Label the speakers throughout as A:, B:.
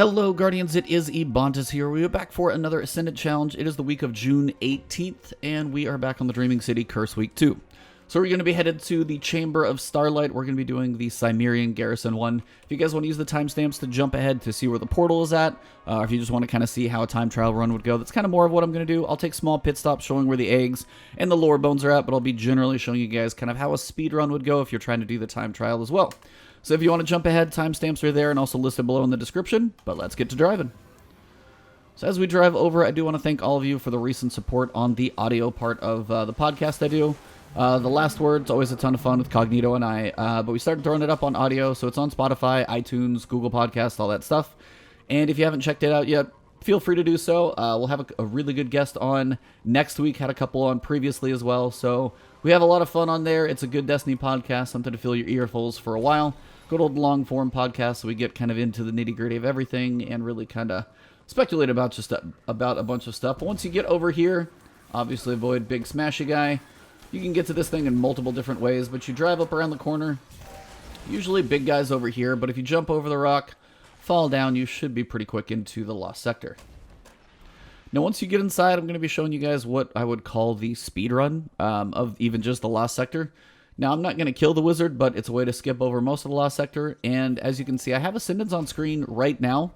A: Hello Guardians, it is Ebontis here. We are back for another Ascendant challenge. It is the week of June 18th, and we are back on the Dreaming City Curse Week 2. So we're going to be headed to the Chamber of Starlight. We're going to be doing the Cimmerian Garrison one. If you guys want to use the timestamps to jump ahead to see where the portal is at, if you just want to kind of see how a time trial run would go, that's kind of more of what I'm going to do. I'll take small pit stops showing where the eggs and the lore bones are at, but I'll be generally showing you guys kind of how a speed run would go if you're trying to do the time trial as well. So if you want to jump ahead, timestamps are there and also listed below in the description, but let's get to driving. So as we drive over, I do want to thank all of you for the recent support on the audio part of the podcast I do. The last word's always a ton of fun with Cognito and I, but we started throwing it up on audio, so it's on Spotify, iTunes, Google Podcasts, all that stuff. And if you haven't checked it out yet, feel free to do so. We'll have a really good guest on next week, had a couple on previously as well, so we have a lot of fun on there. It's a good Destiny podcast, something to fill your earfuls for a while. Good old long-form podcast, so we get kind of into the nitty-gritty of everything and really kind of speculate about about a bunch of stuff. But once you get over here, obviously avoid big smashy guy. You can get to this thing in multiple different ways, but you drive up around the corner. Usually big guys over here, but if you jump over the rock, fall down, you should be pretty quick into the Lost Sector. Now, once you get inside, I'm going to be showing you guys what I would call the speed run of even just the Lost Sector. Now, I'm not going to kill the wizard, but it's a way to skip over most of the Lost Sector. And as you can see, I have Ascendants on screen right now.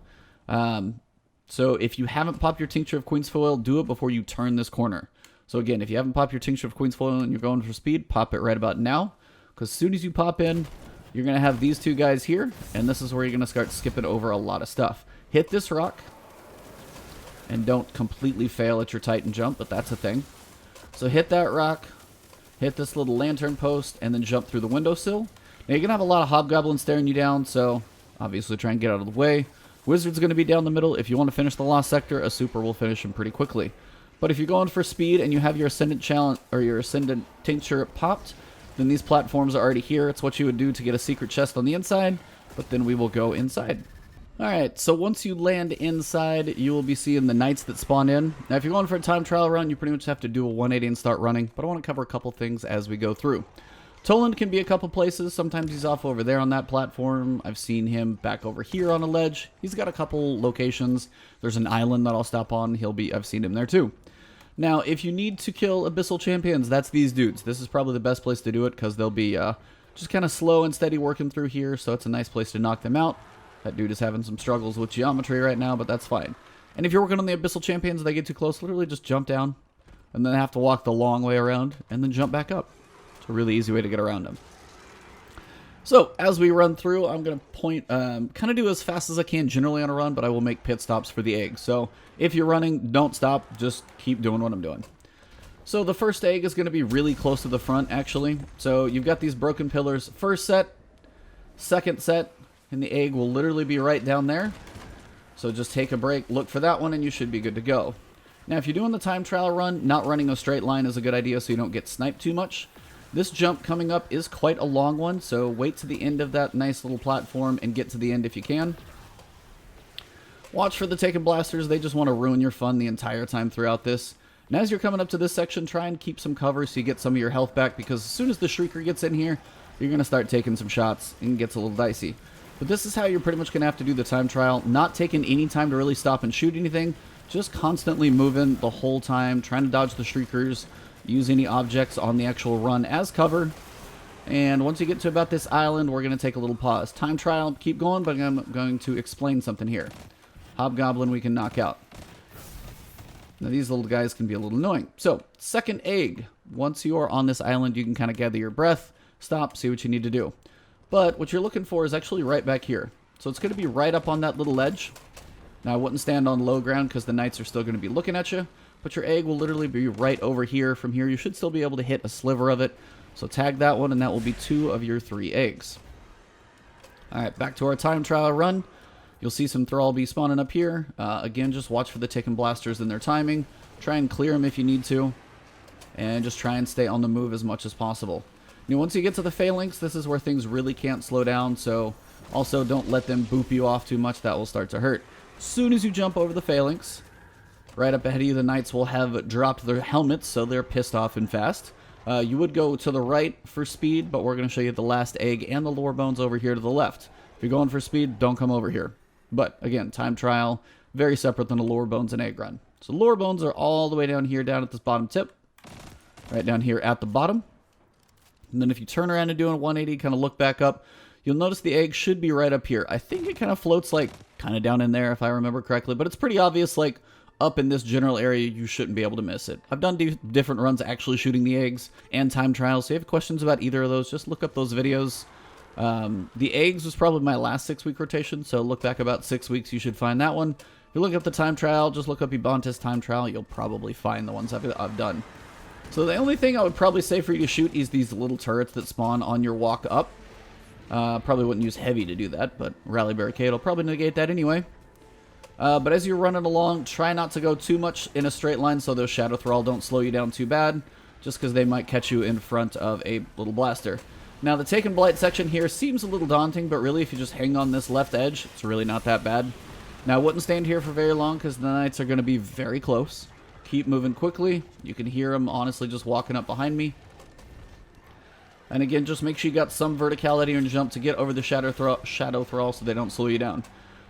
A: So if you haven't popped your Tincture of Queen's Foil, do it before you turn this corner. So again, if you haven't popped your Tincture of Queen's Foil and you're going for speed, pop it right about now. Because as soon as you pop in, you're going to have these two guys here. And this is where you're going to start skipping over a lot of stuff. Hit this rock. And don't completely fail at your Titan jump, but that's a thing. So hit that rock. Hit this little lantern post, and then jump through the windowsill. Now, you're going to have a lot of hobgoblins staring you down, so obviously try and get out of the way. Wizard's going to be down the middle. If you want to finish the Lost Sector, a super will finish him pretty quickly. But if you're going for speed and you have your Ascendant challenge or your Ascendant Tincture popped, then these platforms are already here. It's what you would do to get a secret chest on the inside, but then we will go inside. Alright, so once you land inside, you will be seeing the knights that spawn in. Now, if you're going for a time trial run, you pretty much have to do a 180 and start running, but I want to cover a couple things as we go through. Toland can be a couple places. Sometimes he's off over there on that platform. I've seen him back over here on a ledge. He's got a couple locations. There's an island that I'll stop on. I've seen him there too. Now, if you need to kill Abyssal Champions, that's these dudes. This is probably the best place to do it because they'll be just kind of slow and steady working through here, so it's a nice place to knock them out. That dude is having some struggles with geometry right now, but that's fine. And if you're working on the Abyssal Champions and they get too close, literally just jump down and then have to walk the long way around and then jump back up. It's a really easy way to get around them. So, as we run through, I'm going to point, kind of do as fast as I can generally on a run, but I will make pit stops for the egg. So, if you're running, don't stop, just keep doing what I'm doing. So, the first egg is going to be really close to the front, actually. So, you've got these broken pillars. First set, second set, and the egg will literally be right down there. So just take a break, look for that one, and you should be good to go. Now, if you're doing the time trial run, not running a straight line is a good idea so you don't get sniped too much. This jump coming up is quite a long one, so wait to the end of that nice little platform and get to the end if you can. Watch for the taken blasters. They just want to ruin your fun the entire time throughout this. And as you're coming up to this section, try and keep some cover so you get some of your health back, because as soon as the Shrieker gets in here, you're going to start taking some shots and it gets a little dicey. But this is how you're pretty much going to have to do the time trial. Not taking any time to really stop and shoot anything. Just constantly moving the whole time. Trying to dodge the Shriekers. Use any objects on the actual run as cover. And once you get to about this island, we're going to take a little pause. Time trial, keep going, but I'm going to explain something here. Hobgoblin we can knock out. Now these little guys can be a little annoying. So, second egg. Once you are on this island, you can kind of gather your breath. Stop, see what you need to do. But what you're looking for is actually right back here. So it's going to be right up on that little ledge. Now, I wouldn't stand on low ground because the knights are still going to be looking at you. But your egg will literally be right over here. From here, you should still be able to hit a sliver of it. So tag that one, and that will be 2 of your 3 eggs. Alright, back to our time trial run. You'll see some Thrall be spawning up here. Again, just watch for the taken blasters and their timing. Try and clear them if you need to. And just try and stay on the move as much as possible. Now, once you get to the phalanx, this is where things really can't slow down, so also don't let them boop you off too much. That will start to hurt. As soon as you jump over the phalanx, right up ahead of you, the knights will have dropped their helmets, so they're pissed off and fast. You would go to the right for speed, but we're going to show you the last egg and the lore bones over here to the left. If you're going for speed, don't come over here. But again, time trial, very separate than a lower bones and egg run. So lower bones are all the way down here, down at this bottom tip. Right down here at the bottom. And then if you turn around and do a 180, kind of look back up, you'll notice the egg should be right up here. I think it kind of floats like kind of down in there if I remember correctly, but it's pretty obvious like up in this general area you shouldn't be able to miss it. I've done different runs actually shooting the eggs and time trials, so if you have questions about either of those, just look up those videos. The eggs was probably my last 6-week rotation, so look back about 6 weeks, you should find that one. If you look up the time trial, just look up Ebontis time trial, you'll probably find the ones I've done. So the only thing I would probably say for you to shoot is these little turrets that spawn on your walk up. Probably wouldn't use heavy to do that, but Rally Barricade will probably negate that anyway. But as you're running along, try not to go too much in a straight line so those Shadow Thrall don't slow you down too bad, just because they might catch you in front of a little blaster. Now the Take and Blight section here seems a little daunting, but really if you just hang on this left edge, it's really not that bad. Now I wouldn't stand here for very long because the Knights are going to be very close. Keep moving quickly. You can hear them honestly just walking up behind me. And again, just make sure you got some verticality and jump to get over the Shadow Thrall so they don't slow you down.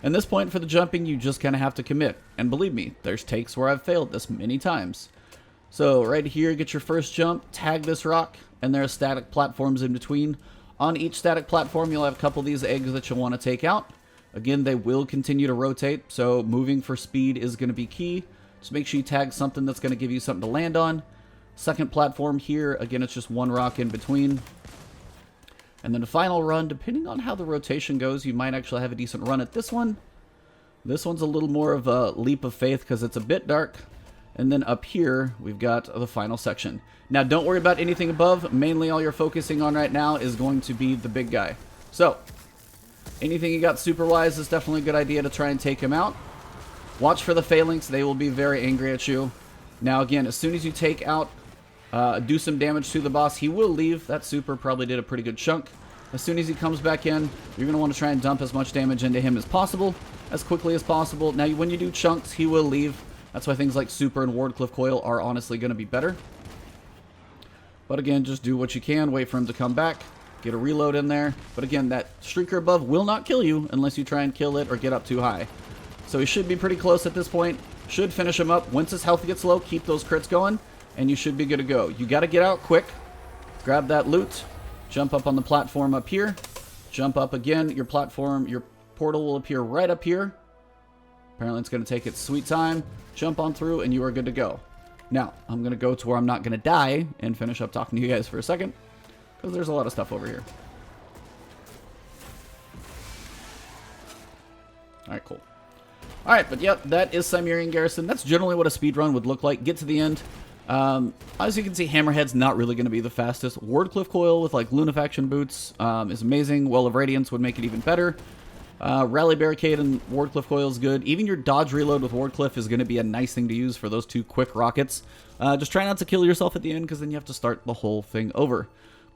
A: At this point for the jumping, you just kind of have to commit. And believe me, there's takes where I've failed this many times. So right here, get your first jump, tag this rock, and there are static platforms in between. On each static platform, you'll have a couple of these eggs that you'll want to take out. Again, they will continue to rotate, so moving for speed is going to be key. Just make sure you tag something that's going to give you something to land on. Second platform here, again, it's just one rock in between. And then the final run, depending on how the rotation goes, you might actually have a decent run at this one. This one's a little more of a leap of faith because it's a bit dark. And then up here, we've got the final section. Now, don't worry about anything above. Mainly all you're focusing on right now is going to be the big guy. So, anything you got super-wise is definitely a good idea to try and take him out. Watch for the phalanx. They will be very angry at you. Now, again, as soon as you take out, do some damage to the boss, he will leave. That super probably did a pretty good chunk. As soon as he comes back in, you're going to want to try and dump as much damage into him as possible, as quickly as possible. Now, when you do chunks, he will leave. That's why things like super and Wardcliff Coil are honestly going to be better. But again, just do what you can. Wait for him to come back. Get a reload in there. But again, that streaker above will not kill you unless you try and kill it or get up too high. So he should be pretty close at this point. Should finish him up. Once his health gets low, keep those crits going, and you should be good to go. You got to get out quick. Grab that loot. Jump up on the platform up here. Jump up again. Your platform, your portal will appear right up here. Apparently it's going to take its sweet time. Jump on through, and you are good to go. Now, I'm going to go to where I'm not going to die and finish up talking to you guys for a second, because there's a lot of stuff over here. Alright, cool. Alright, but yep, that is Cimmerian Garrison. That's generally what a speedrun would look like. Get to the end. As you can see, Hammerhead's not really going to be the fastest. Wardcliff Coil with like Lunafaction boots is amazing. Well of Radiance would make it even better. Rally Barricade and Wardcliff Coil is good. Even your dodge reload with Wardcliff is going to be a nice thing to use for those two quick rockets. Just try not to kill yourself at the end, because then you have to start the whole thing over.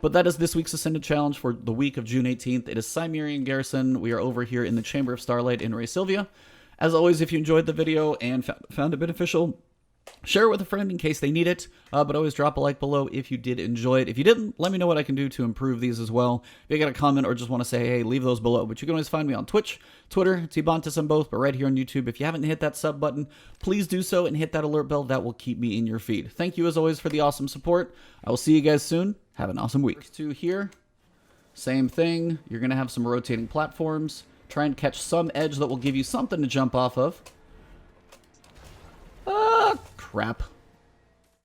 A: But that is this week's Ascendant Challenge for the week of June 18th. It is Cimmerian Garrison. We are over here in the Chamber of Starlight in Ray Sylvia. As always, if you enjoyed the video and found it beneficial, share it with a friend in case they need it, but always drop a like below if you did enjoy it. If you didn't, let me know what I can do to improve these as well. If you got a comment or just want to say, hey, leave those below. But you can always find me on Twitch, Twitter, it's Ebontis on both, but right here on YouTube. If you haven't hit that sub button, please do so and hit that alert bell. That will keep me in your feed. Thank you as always for the awesome support. I will see you guys soon. Have an awesome week. First two here, same thing. You're going to have some rotating platforms. Try and catch some edge that will give you something to jump off of. Ah, crap.